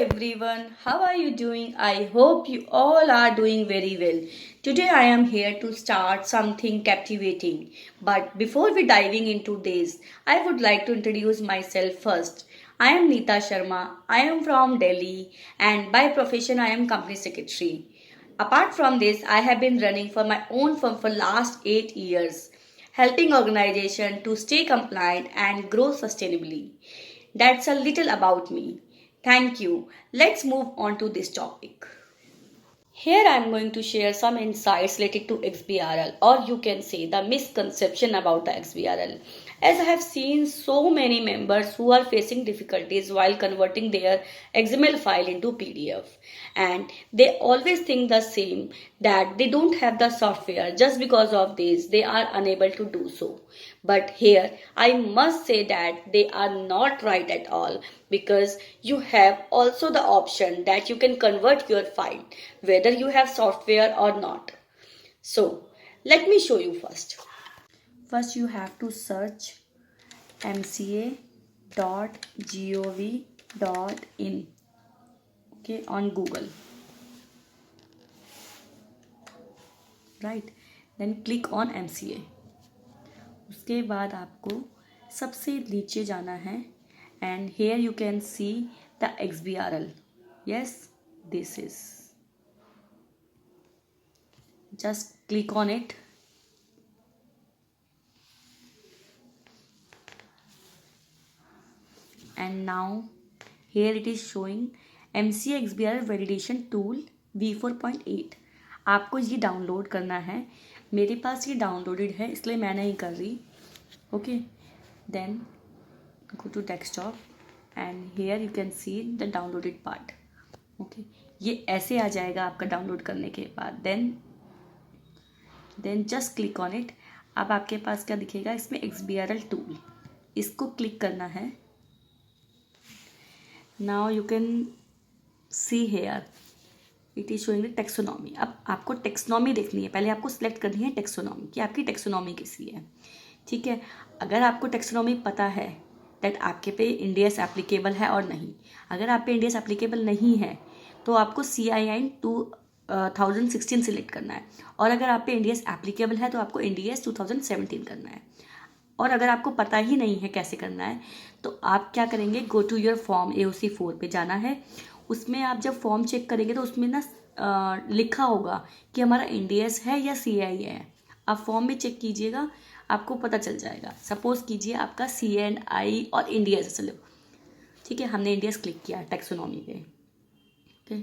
everyone, how are you doing? I hope you all are doing very well. Today I am here to start something captivating. But before we diving into this, I would like to introduce myself first. I am Neeta Sharma. I am from Delhi and by profession I am company secretary. Apart from this, I have been running for my own firm for last 8 years, helping organization to stay compliant and grow sustainably. That's a little about me. Thank you. Let's move on to this topic. Here I am going to share some insights related to XBRL, or you can say the misconception about the XBRL. As I have seen so many members who are facing difficulties while converting their XML file into PDF, and they always think the same, that they don't have the software. Just because of this they are unable to do so. But here I must say that they are not right at all, because you have also the option that you can convert your file whether you have software or not. So let me show you first. First you have to search mca.gov.in, okay, on Google, right? Then click on MCA. उसके बाद आपको सबसे नीचे जाना है and here you can see the XBRL. Yes, this is. Just click on it. And now here it is showing MCA XBRL Validation Tool v4.8. आपको ये download करना है. मेरे पास ये डाउनलोडेड है इसलिए मैं नहीं कर रही. Okay, then go to desktop and here you can see the downloaded part. Okay, ये ऐसे आ जाएगा आपका डाउनलोड करने के बाद. Then just click on it. अब आपके पास क्या दिखेगा, इसमें XBRL टूल, इसको क्लिक करना है. Now you can see here it is showing the taxonomy. अब आपको टेक्सोनॉमी देखनी है. पहले आपको सिलेक्ट करनी है टेक्सोनॉमी कि आपकी टेक्सोनॉमी किसी है. ठीक है, अगर आपको टेक्सोनॉमी पता है दैट आपके पे इंडियस एप्लीकेबल है और नहीं. अगर आप पे इंडियस एप्लीकेबल नहीं है तो आपको CIN 2016 सिलेक्ट करना है. और अगर आप पे इंडियस एप्लीकेबल है तो आपको इंडियस 2017 करना है. और अगर आपको पता ही नहीं है कैसे करना है तो आप क्या करेंगे, go to your form AOC 4 पे जाना है. उसमें आप जब फॉर्म चेक करेंगे तो उसमें ना लिखा होगा कि हमारा इंडियस है या CI है. आप फॉर्म में चेक कीजिएगा, आपको पता चल जाएगा. सपोज कीजिए आपका CNI और इंडियस, चलो ठीक है, हमने इंडियस क्लिक किया टेक्सोनॉमी पे. Okay,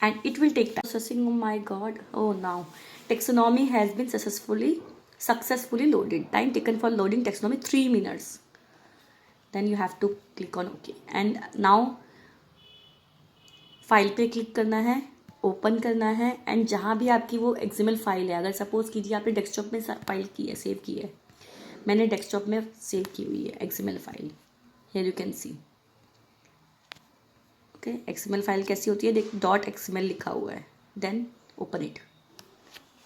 and it will take time processing. Oh my God, oh now taxonomy has been successfully loaded. Time taken for loading taxonomy 3 minutes. Then you have to click on OK and now file पे click करना है, open करना है. And जहाँ भी आपकी वो XML file है, अगर सपोज कीजिए आपने डेस्कटॉप में फाइल की है, सेव की है. मैंने डेस्कटॉप में सेव की हुई है XML file. Here you can see. Okay, XML file कैसी होती है, देख .xml लिखा हुआ है. Then open it.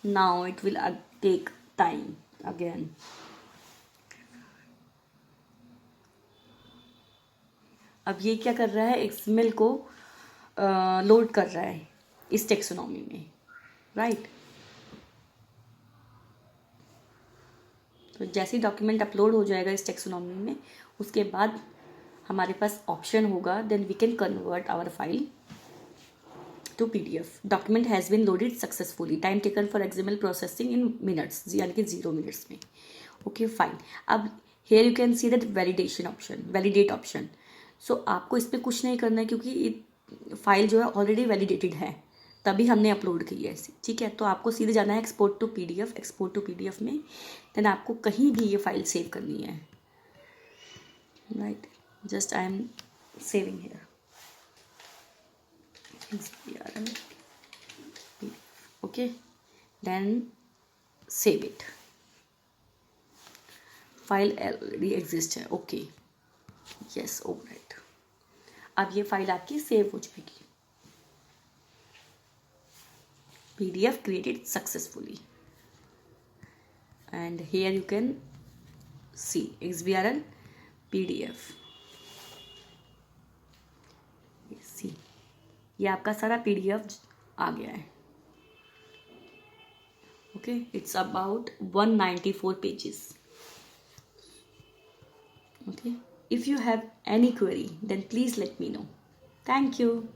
Now it will take time again. अब ये क्या कर रहा है, XML को लोड कर रहा है इस टेक्सोनॉमी में, राइट. तो जैसे ही डॉक्यूमेंट अपलोड हो जाएगा इस टेक्सोनॉमी में, उसके बाद हमारे पास ऑप्शन होगा, then we can convert our file to PDF. Document has been loaded successfully. Time taken for XML processing in minutes, यानी कि 0 मिनट्स में. Okay fine. अब here you can see that validate option. So आपको इस पर कुछ नहीं करना है क्योंकि फाइल जो है ऑलरेडी वैलिडेटेड है, तभी हमने अपलोड की है ऐसे. ठीक है, तो आपको सीधे जाना है एक्सपोर्ट टू PDF में. देन आपको कहीं भी ये फाइल सेव करनी है, right. Just I am saving here XBRL. Okay, then save it. File already exist है. Okay, yes, alright. अब ये फाइल आपकी सेव हो जाएगी. PDF created successfully. And here you can see XBRL PDF. See, ये आपका सारा PDF आ गया है. Okay, it's about 194 pages. Okay, if you have any query, then please let me know. Thank you.